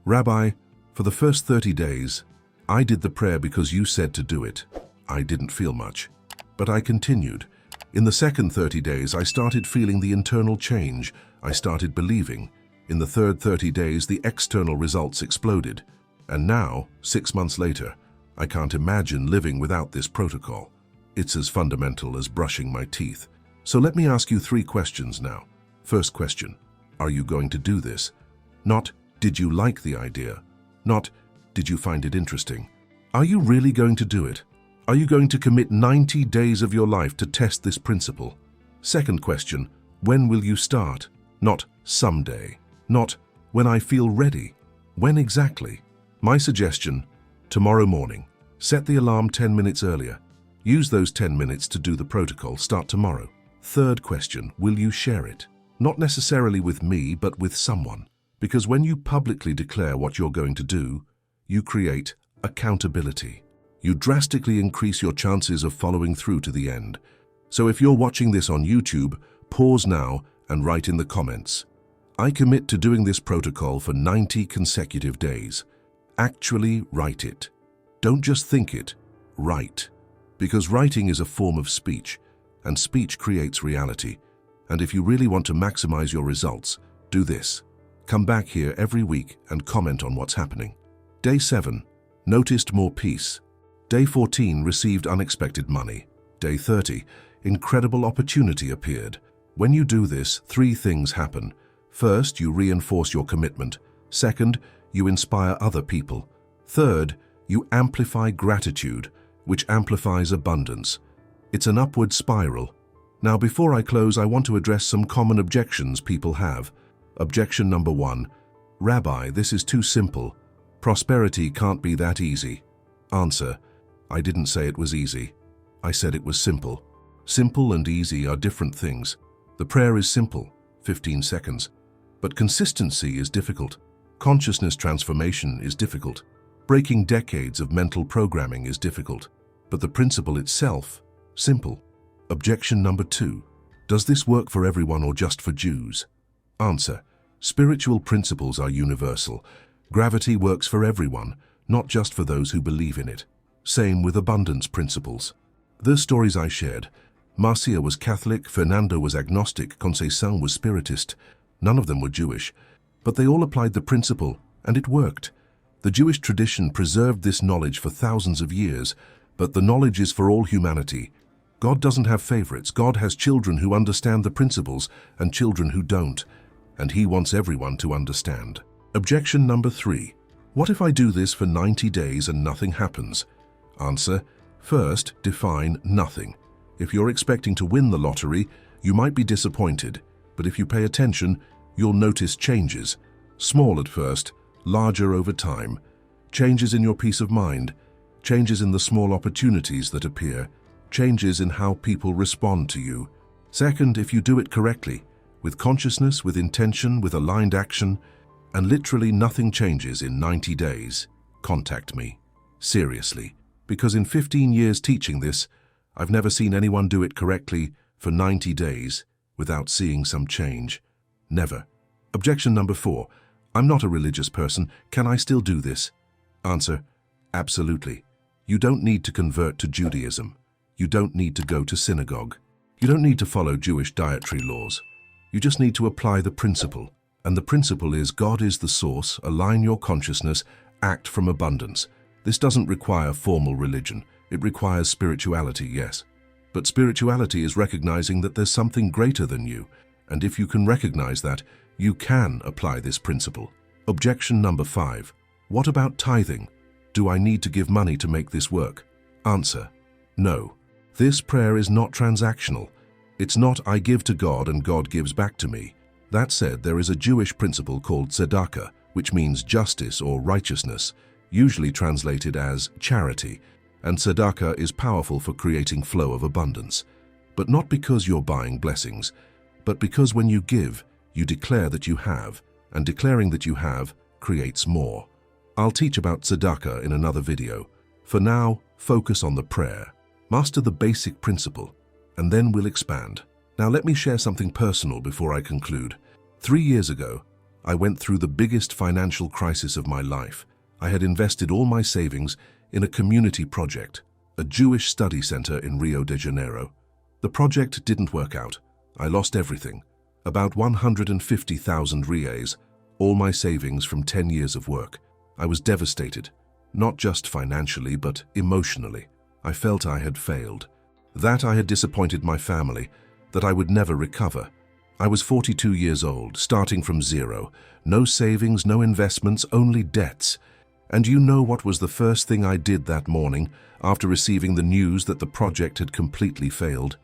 "Rabbi, for the first 30 days, I did the prayer because you said to do it. I didn't feel much, but I continued. In the second 30 days, I started feeling the internal change. I started believing. In the third 30 days, the external results exploded. And now, 6 months later, I can't imagine living without this protocol. It's as fundamental as brushing my teeth. So let me ask you 3 questions now. First question, are you going to do this? Not, did you like the idea? Not, did you find it interesting? Are you really going to do it? Are you going to commit 90 days of your life to test this principle? Second question, when will you start? Not someday. Not when I feel ready. When exactly? My suggestion, tomorrow morning. Set the alarm 10 minutes earlier. Use those 10 minutes to do the protocol. Start tomorrow. Third question, will you share it? Not necessarily with me, but with someone. Because when you publicly declare what you're going to do, you create accountability. You drastically increase your chances of following through to the end. So if you're watching this on YouTube, pause now and write in the comments, I commit to doing this protocol for 90 consecutive days. Actually write it. Don't just think it, write. Because writing is a form of speech, and speech creates reality. And if you really want to maximize your results, do this. Come back here every week and comment on what's happening. Day 7, noticed more peace. Day 14, received unexpected money. Day 30, incredible opportunity appeared. When you do this, 3 things happen. First, you reinforce your commitment. Second, you inspire other people. Third, you amplify gratitude, which amplifies abundance. It's an upward spiral. Now, before I close, I want to address some common objections people have. Objection number 1, Rabbi, this is too simple. Prosperity can't be that easy. Answer, I didn't say it was easy. I said it was simple. Simple and easy are different things. The prayer is simple, 15 seconds. But consistency is difficult. Consciousness transformation is difficult. Breaking decades of mental programming is difficult. But the principle itself, simple. Objection number 2, does this work for everyone or just for Jews? Answer, spiritual principles are universal. Gravity works for everyone, not just for those who believe in it. Same with abundance principles. The stories I shared, Marcia was Catholic, Fernando was agnostic, Conceição was Spiritist. None of them were Jewish, but they all applied the principle, and it worked. The Jewish tradition preserved this knowledge for thousands of years, but the knowledge is for all humanity. God doesn't have favorites. God has children who understand the principles and children who don't, and He wants everyone to understand. Objection number 3, what if I do this for 90 days and nothing happens? Answer, first, define nothing. If you're expecting to win the lottery, you might be disappointed, but if you pay attention, you'll notice changes. Small at first, larger over time. Changes in your peace of mind, changes in the small opportunities that appear, changes in how people respond to you. Second, if you do it correctly, with consciousness, with intention, with aligned action, and literally nothing changes in 90 days, contact me. Seriously, because in 15 years teaching this, I've never seen anyone do it correctly for 90 days without seeing some change. Never. Objection number 4, I'm not a religious person. Can I still do this? Answer, absolutely. You don't need to convert to Judaism. You don't need to go to synagogue. You don't need to follow Jewish dietary laws. You just need to apply the principle. And the principle is God is the source, align your consciousness, act from abundance. This doesn't require formal religion. It requires spirituality, yes. But spirituality is recognizing that there's something greater than you. And if you can recognize that, you can apply this principle. Objection number 5. What about tithing? Do I need to give money to make this work? Answer: no. This prayer is not transactional. It's not I give to God and God gives back to me. That said, there is a Jewish principle called tzedakah, which means justice or righteousness, usually translated as charity, and tzedakah is powerful for creating flow of abundance. But not because you're buying blessings, but because when you give, you declare that you have, and declaring that you have creates more. I'll teach about tzedakah in another video. For now, focus on the prayer. Master the basic principle, and then we'll expand. Now let me share something personal before I conclude. 3 years ago, I went through the biggest financial crisis of my life. I had invested all my savings in a community project, a Jewish study center in Rio de Janeiro. The project didn't work out. I lost everything, about 150,000 reais, all my savings from 10 years of work. I was devastated, not just financially, but emotionally. I felt I had failed, that I had disappointed my family, that I would never recover. I was 42 years old, starting from zero. No savings, no investments, only debts. And you know what was the first thing I did that morning after receiving the news that the project had completely failed?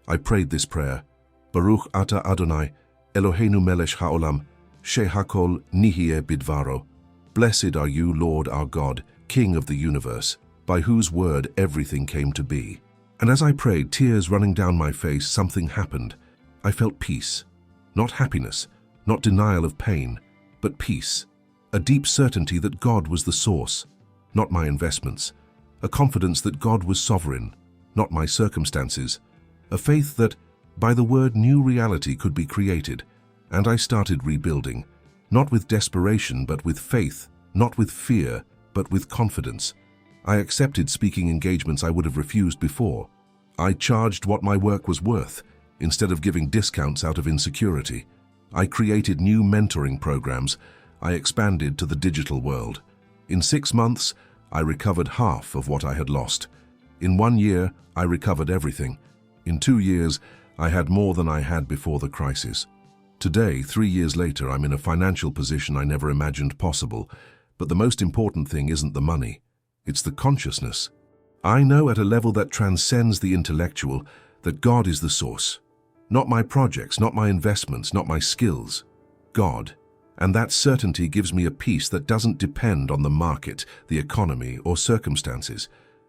I prayed this prayer: Baruch Atah Adonai, Eloheinu melech haolam, shehakol nihye bidvaro. Blessed are you, Lord our God, King of the universe, by whose word everything came to be. And as I prayed, tears running down my face, something happened. I felt peace. Not happiness, not denial of pain, but peace. A deep certainty that God was the source, not my investments. A confidence that God was sovereign, not my circumstances. A faith that, by the word, new reality could be created. And I started rebuilding, not with desperation, but with faith, not with fear, but with confidence. I accepted speaking engagements I would have refused before. I charged what my work was worth, instead of giving discounts out of insecurity. I created new mentoring programs. I expanded to the digital world. In 6 months, I recovered half of what I had lost. In 1 year, I recovered everything. In 2 years, I had more than I had before the crisis. Today, 3 years later, I'm in a financial position I never imagined possible. But the most important thing isn't the money. It's the consciousness. I know at a level that transcends the intellectual that God is the source. Not my projects, not my investments, not my skills. God. And that certainty gives me a peace that doesn't depend on the market, the economy, or circumstances.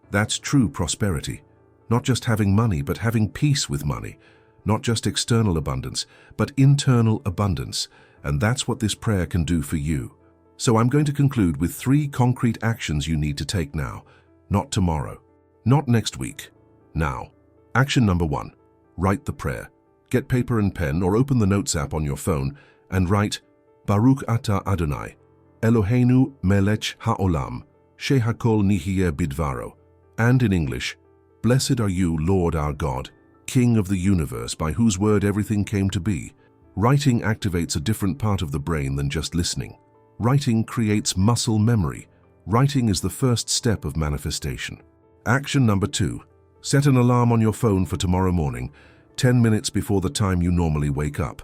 That's true prosperity. Not just having money, but having peace with money. Not just external abundance, but internal abundance. And that's what this prayer can do for you. So I'm going to conclude with 3 concrete actions you need to take now, not tomorrow, not next week, now. Action number 1, write the prayer. Get paper and pen or open the Notes app on your phone and write Baruch Atah Adonai, Eloheinu melech haolam, shehakol nihye bidvaro. And in English, Blessed are you, Lord our God, King of the universe, by whose word everything came to be. Writing activates a different part of the brain than just listening. Writing creates muscle memory. Writing is the first step of manifestation. Action number 2. Set an alarm on your phone for tomorrow morning, 10 minutes before the time you normally wake up.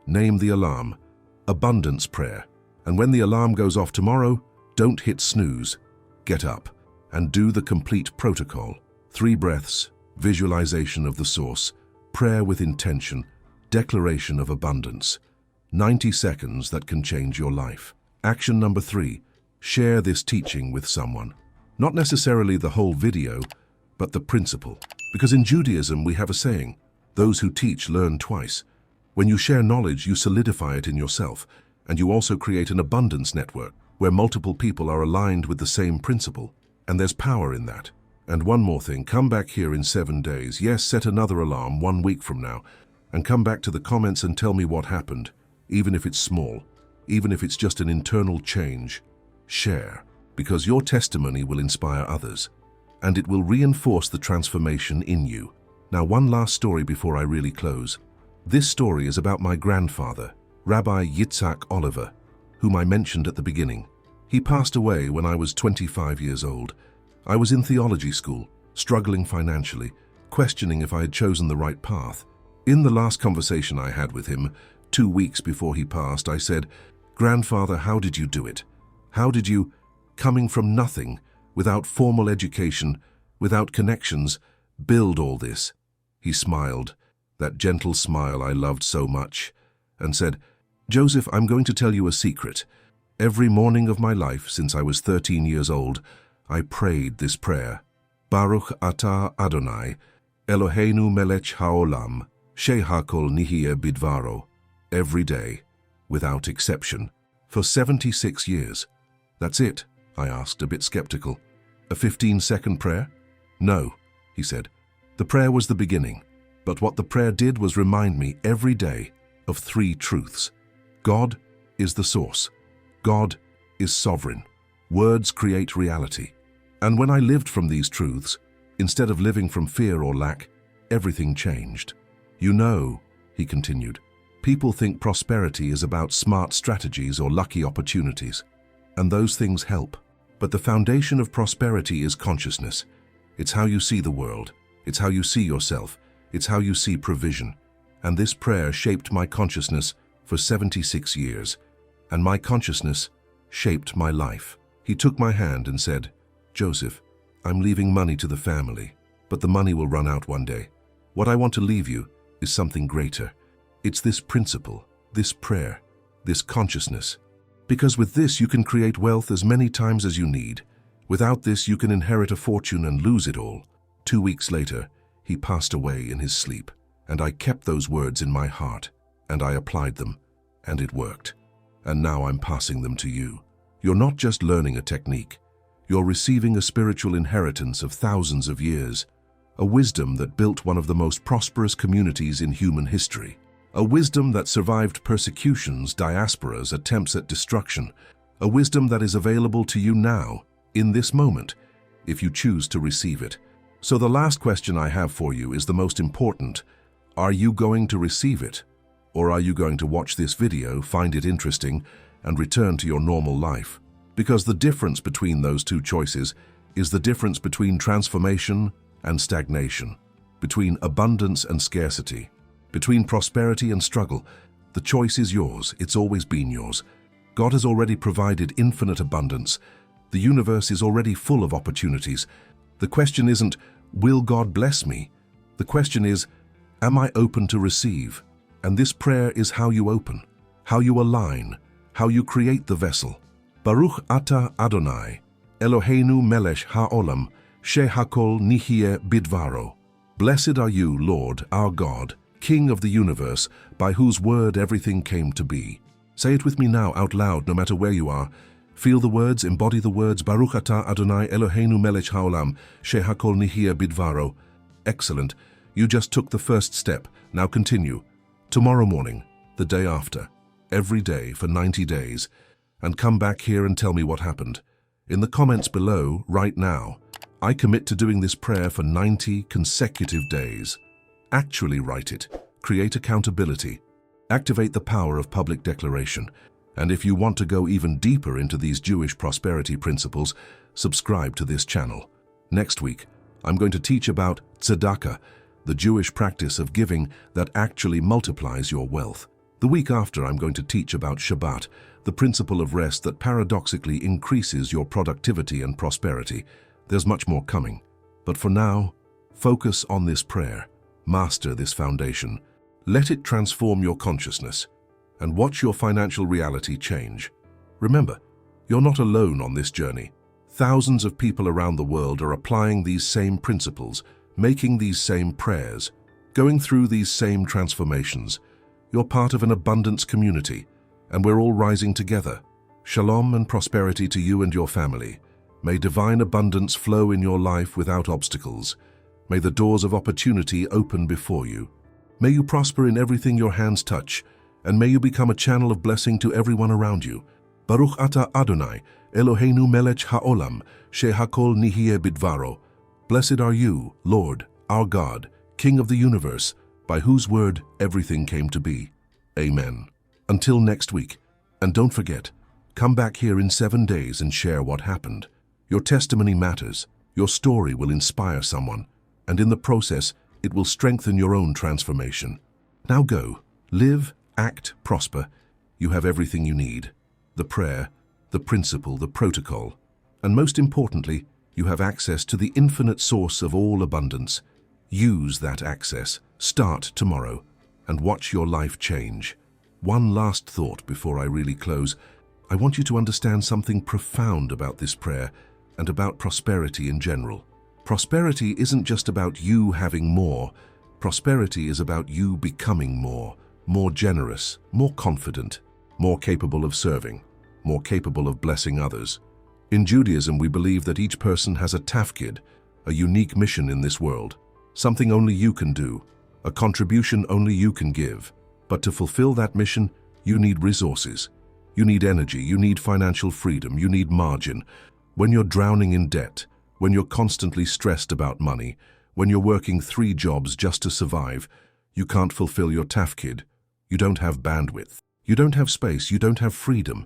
Name the alarm Abundance Prayer. And when the alarm goes off tomorrow, don't hit snooze. Get up and do the complete protocol. 3 breaths, visualization of the source, prayer with intention, declaration of abundance. 90 seconds that can change your life. Action number 3. Share this teaching with someone. Not necessarily the whole video, but the principle. Because in Judaism we have a saying, those who teach learn twice. When you share knowledge, you solidify it in yourself, and you also create an abundance network where multiple people are aligned with the same principle. And there's power in that. And one more thing, come back here in 7 days. Yes, set another alarm 1 week from now, and come back to the comments and tell me what happened, even if it's small. Even if it's just an internal change, share, because your testimony will inspire others. and it will reinforce the transformation in you. Now, one last story before I really close. This story is about my grandfather, Rabbi Joseph Oliver, whom I mentioned at the beginning. He passed away when I was 25 years old. I was in theology school, struggling financially, questioning if I had chosen the right path. In the last conversation I had with him, 2 weeks before he passed, I said, "Grandfather, how did you do it? How did you, coming from nothing, without formal education, without connections, build all this?" He smiled, that gentle smile I loved so much, and said, "Joseph, I'm going to tell you a secret. Every morning of my life since I was 13 years old, I prayed this prayer. Baruch Atah Adonai, Eloheinu melech haolam, shehakol nihye bidvaro, every day, without exception, for 76 years. That's it?" I asked, a bit skeptical. "A 15-second prayer?" "No," he said. "The prayer was the beginning, but what the prayer did was remind me every day of 3 truths. God is the source. God is sovereign. Words create reality. And when I lived from these truths, instead of living from fear or lack, everything changed. You know," he continued, "people think prosperity is about smart strategies or lucky opportunities, and those things help. But the foundation of prosperity is consciousness. It's how you see the world. It's how you see yourself. It's how you see provision. And this prayer shaped my consciousness for 76 years, and my consciousness shaped my life." He took my hand and said, "Joseph, I'm leaving money to the family, but the money will run out one day. What I want to leave you is something greater. It's this principle, this prayer, this consciousness. Because with this you can create wealth as many times as you need. Without this you can inherit a fortune and lose it all." 2 weeks later, he passed away in his sleep, and I kept those words in my heart, and I applied them, and it worked. And now I'm passing them to you. You're not just learning a technique. You're receiving a spiritual inheritance of thousands of years, a wisdom that built one of the most prosperous communities in human history, a wisdom that survived persecutions, diasporas, attempts at destruction, a wisdom that is available to you now, in this moment, if you choose to receive it. So the last question I have for you is the most important. Are you going to receive it? Or are you going to watch this video, find it interesting, and return to your normal life? Because the difference between those 2 choices is the difference between transformation and stagnation, between abundance and scarcity, between prosperity and struggle. The choice is yours. It's always been yours. God has already provided infinite abundance. The universe is already full of opportunities. The question isn't, will God bless me? The question is, am I open to receive? And this prayer is how you open, how you align, how you create the vessel. Baruch Atah Adonai, Eloheinu melech haolam, shehakol nihye bidvaro. Blessed are you, Lord, our God, King of the universe, by whose word everything came to be. Say it with me now out loud, no matter where you are. Feel the words, embody the words, Baruch Atah Adonai Eloheinu melech haolam, shehakol nihye bidvaro. Excellent. You just took the first step. Now continue. Tomorrow morning, the day after, every day for 90 days, and come back here and tell me what happened. In the comments below, right now, I commit to doing this prayer for 90 consecutive days. Actually write it. Create accountability. Activate the power of public declaration. And if you want to go even deeper into these Jewish prosperity principles, subscribe to this channel. Next week, I'm going to teach about tzedakah, the Jewish practice of giving that actually multiplies your wealth. The week after, I'm going to teach about Shabbat, the principle of rest that paradoxically increases your productivity and prosperity. There's much more coming. But for now, focus on this prayer. Master this foundation. Let it transform your consciousness and watch your financial reality change. Remember, you're not alone on this journey. Thousands of people around the world are applying these same principles, making these same prayers, going through these same transformations. You're part of an abundance community, and we're all rising together. Shalom and prosperity to you and your family. May divine abundance flow in your life without obstacles. May the doors of opportunity open before you. May you prosper in everything your hands touch, and may you become a channel of blessing to everyone around you. Baruch Atah Adonai, Eloheinu melech haolam, shehakol nihye bidvaro. Blessed are you, Lord, our God, King of the universe, by whose word everything came to be. Amen. Until next week, and don't forget, come back here in 7 days and share what happened. Your testimony matters. Your story will inspire someone, and in the process, it will strengthen your own transformation. Now go, live, act, prosper. You have everything you need. The prayer, the principle, the protocol, and most importantly, you have access to the infinite source of all abundance. Use that access. Start tomorrow and watch your life change. One last thought before I really close. I want you to understand something profound about this prayer and about prosperity in general. Prosperity isn't just about you having more. Prosperity is about you becoming more generous, more confident, more capable of serving, more capable of blessing others. In Judaism, we believe that each person has a tafkid, a unique mission in this world, something only you can do, a contribution only you can give. But to fulfill that mission, you need resources. You need energy, you need financial freedom, you need margin. When you're drowning in debt, when you're constantly stressed about money, when you're working 3 jobs just to survive, you can't fulfill your tafkid. You don't have bandwidth. You don't have space, you don't have freedom.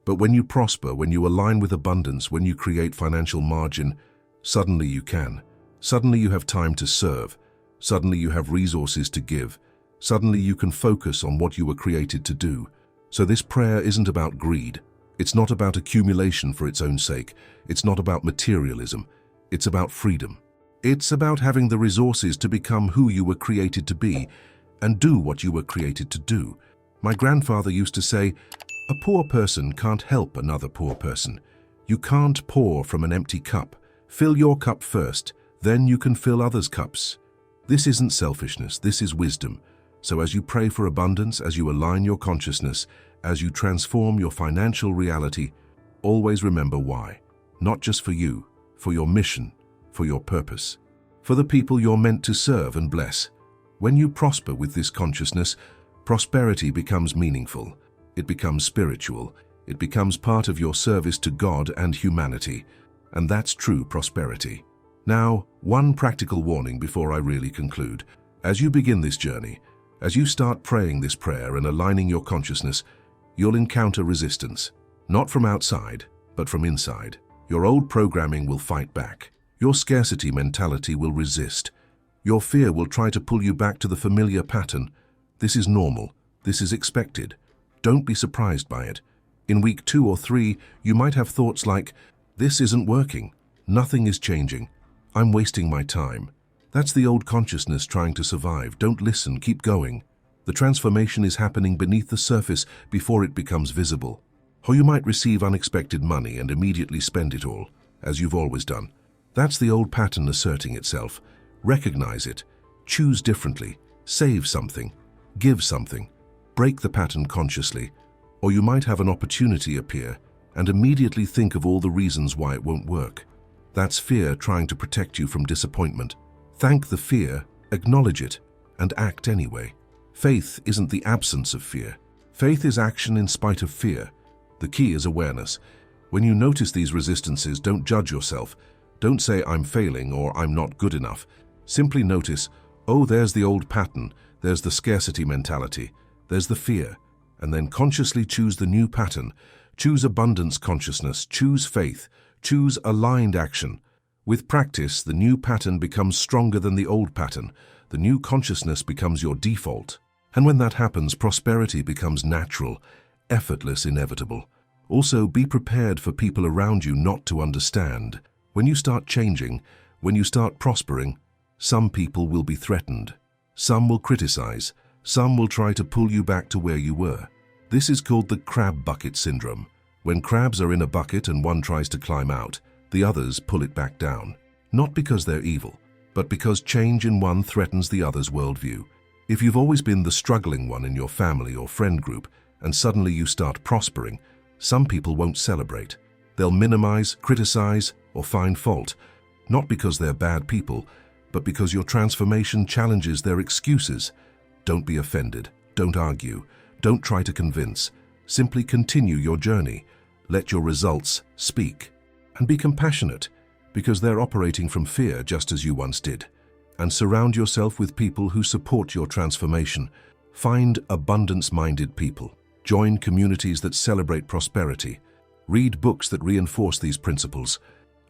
But when you prosper, when you align with abundance, when you create financial margin, suddenly you can. Suddenly you have time to serve. Suddenly you have resources to give. Suddenly you can focus on what you were created to do. So this prayer isn't about greed. It's not about accumulation for its own sake. It's not about materialism. It's about freedom. It's about having the resources to become who you were created to be and do what you were created to do. My grandfather used to say, a poor person can't help another poor person. You can't pour from an empty cup. Fill your cup first, then you can fill others' cups. This isn't selfishness, this is wisdom. So as you pray for abundance, as you align your consciousness, as you transform your financial reality, always remember why. Not just for you, for your mission, for your purpose, for the people you're meant to serve and bless. When you prosper with this consciousness, prosperity becomes meaningful. It becomes spiritual. It becomes part of your service to God and humanity. And that's true prosperity. Now, one practical warning before I really conclude. As you begin this journey, as you start praying this prayer and aligning your consciousness, you'll encounter resistance. Not from outside, but from inside. Your old programming will fight back. Your scarcity mentality will resist. Your fear will try to pull you back to the familiar pattern. This is normal. This is expected. Don't be surprised by it. In week 2 or 3, you might have thoughts like, this isn't working. Nothing is changing. I'm wasting my time. That's the old consciousness trying to survive. Don't listen, keep going. The transformation is happening beneath the surface before it becomes visible. Or you might receive unexpected money and immediately spend it all, as you've always done. That's the old pattern asserting itself. Recognize it. Choose differently. Save something. Give something. Break the pattern consciously, or you might have an opportunity appear and immediately think of all the reasons why it won't work. That's fear trying to protect you from disappointment. Thank the fear, acknowledge it, and act anyway. Faith isn't the absence of fear. Faith is action in spite of fear. The key is awareness. When you notice these resistances, don't judge yourself. Don't say, I'm failing or I'm not good enough. Simply notice, oh, there's the old pattern, there's the scarcity mentality. There's the fear, and then consciously choose the new pattern. Choose abundance consciousness, choose faith, choose aligned action. With practice, the new pattern becomes stronger than the old pattern. The new consciousness becomes your default. And when that happens, prosperity becomes natural, effortless, inevitable. Also, be prepared for people around you not to understand. When you start changing, when you start prospering, some people will be threatened. Some will criticize. Some will try to pull you back to where you were. This is called the crab bucket syndrome. When crabs are in a bucket and one tries to climb out, the others pull it back down. Not because they're evil, but because change in one threatens the other's worldview. If you've always been the struggling one in your family or friend group, and suddenly you start prospering, some people won't celebrate. They'll minimize, criticize, or find fault, not because they're bad people, but because your transformation challenges their excuses. Don't be offended. Don't argue. Don't try to convince. Simply continue your journey. Let your results speak. And be compassionate, because they're operating from fear just as you once did. And surround yourself with people who support your transformation. Find abundance-minded people. Join communities that celebrate prosperity. Read books that reinforce these principles.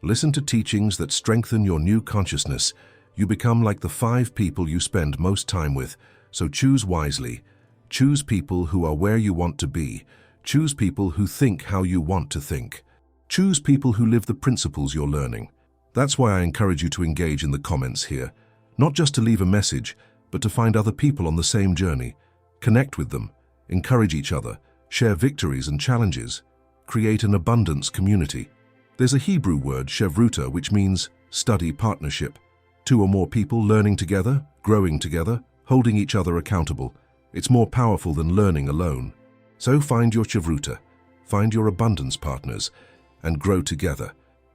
Listen to teachings that strengthen your new consciousness. You become like the 5 people you spend most time with, so choose wisely. Choose people who are where you want to be. Choose people who think how you want to think. Choose people who live the principles you're learning. That's why I encourage you to engage in the comments here. Not just to leave a message, but to find other people on the same journey. Connect with them, encourage each other, share victories and challenges. Create an abundance community. There's a Hebrew word, shevruta, which means study partnership. 2 or more people learning together, growing together, holding each other accountable. It's more powerful than learning alone. So find your shevruta, find your abundance partners, and grow together.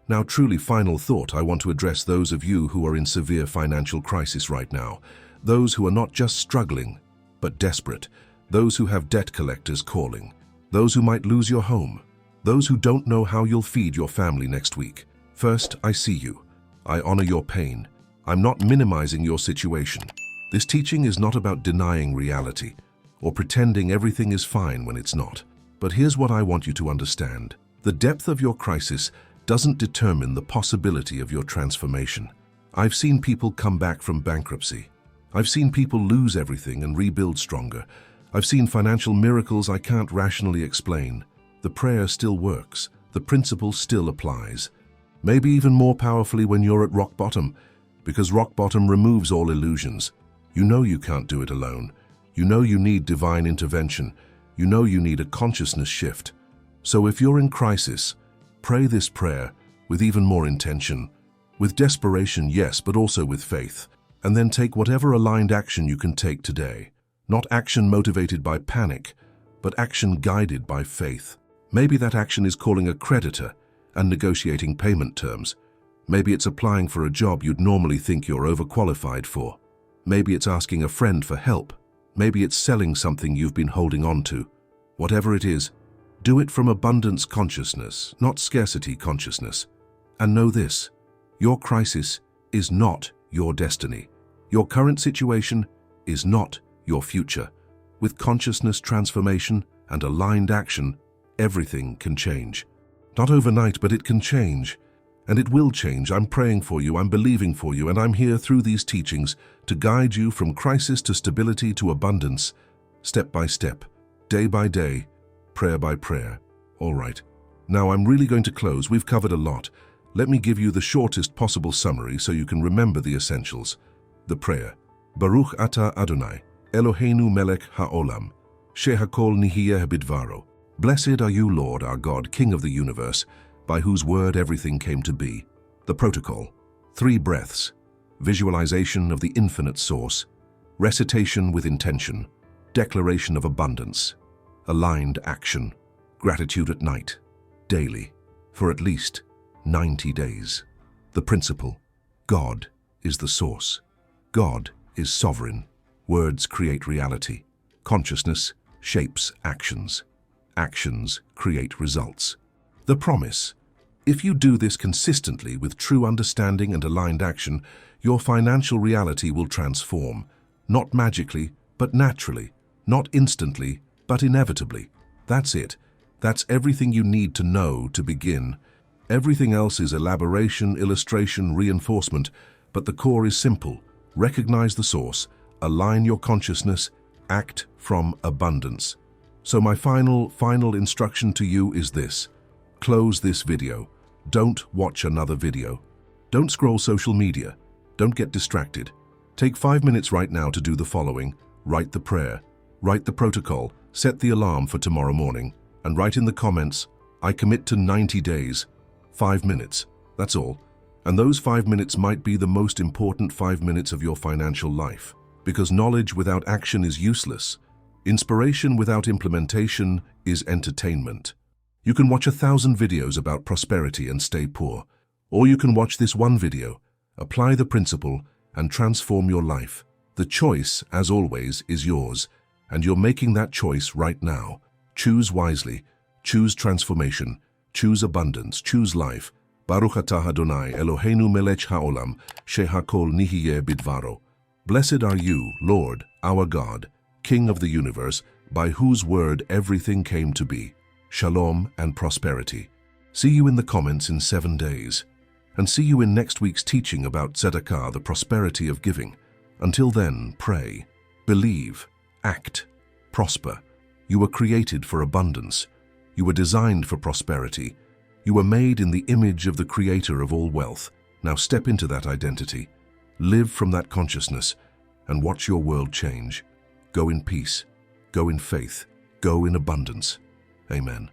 Now, truly final thought, I want to address those of you who are in severe financial crisis right now. Those who are not just struggling, but desperate. Those who have debt collectors calling. Those who might lose your home. Those who don't know how you'll feed your family next week. First, I see you. I honor your pain. I'm not minimizing your situation. This teaching is not about denying reality or pretending everything is fine when it's not. But here's what I want you to understand. The depth of your crisis doesn't determine the possibility of your transformation. I've seen people come back from bankruptcy. I've seen people lose everything and rebuild stronger. I've seen financial miracles I can't rationally explain. The prayer still works. The principle still applies. Maybe even more powerfully when you're at rock bottom, because rock bottom removes all illusions. You know you can't do it alone. You know you need divine intervention. You know you need a consciousness shift. So if you're in crisis, pray this prayer with even more intention. With desperation, yes, but also with faith. And then take whatever aligned action you can take today. Not action motivated by panic, but action guided by faith. Maybe that action is calling a creditor and negotiating payment terms. Maybe it's applying for a job you'd normally think you're overqualified for. Maybe it's asking a friend for help. Maybe it's selling something you've been holding on to. Whatever it is, do it from abundance consciousness, not scarcity consciousness. And know this, your crisis is not your destiny. Your current situation is not your future. With consciousness transformation and aligned action, everything can change. Not overnight, but it can change. And it will change. I'm praying for you, I'm believing for you, and I'm here through these teachings to guide you from crisis to stability to abundance, step by step, day by day, prayer by prayer. All right. Now I'm really going to close. We've covered a lot. Let me give you the shortest possible summary so you can remember the essentials. The prayer. Baruch Atah Adonai, Eloheinu melech haolam, shehakol nihiyeh bidvaro. Blessed are you, Lord, our God, King of the universe, by whose word everything came to be. The protocol. 3 breaths. Visualization of the infinite source. Recitation with intention. Declaration of abundance. Aligned action. Gratitude at night. Daily. For at least 90 days. The principle. God is the source. God is sovereign. Words create reality. Consciousness shapes actions. Actions create results. The promise. If you do this consistently with true understanding and aligned action, your financial reality will transform. Not magically, but naturally. Not instantly, but inevitably. That's it. That's everything you need to know to begin. Everything else is elaboration, illustration, reinforcement, but the core is simple. Recognize the source, align your consciousness, act from abundance. So my final instruction to you is this. Close this video. Don't watch another video. Don't scroll social media. Don't get distracted. Take 5 minutes right now to do the following. Write the prayer. Write the protocol. Set the alarm for tomorrow morning. And write in the comments, I commit to 90 days. 5 minutes. That's all. And those 5 minutes might be the most important 5 minutes of your financial life. Because knowledge without action is useless. Inspiration without implementation is entertainment. You can watch 1,000 videos about prosperity and stay poor. Or you can watch this one video, apply the principle, and transform your life. The choice, as always, is yours. And you're making that choice right now. Choose wisely. Choose transformation. Choose abundance. Choose life. Baruch Atah Adonai Eloheinu melech haolam, shehakol nihiyeh bidvaro. Blessed are you, Lord, our God, King of the universe, by whose word everything came to be. Shalom and prosperity. See you in the comments in 7 days. And see you in next week's teaching about tzedakah, the prosperity of giving. Until then, pray, believe, act, prosper. You were created for abundance. You were designed for prosperity. You were made in the image of the Creator of all wealth. Now step into that identity. Live from that consciousness and watch your world change. Go in peace. Go in faith. Go in abundance. Amen.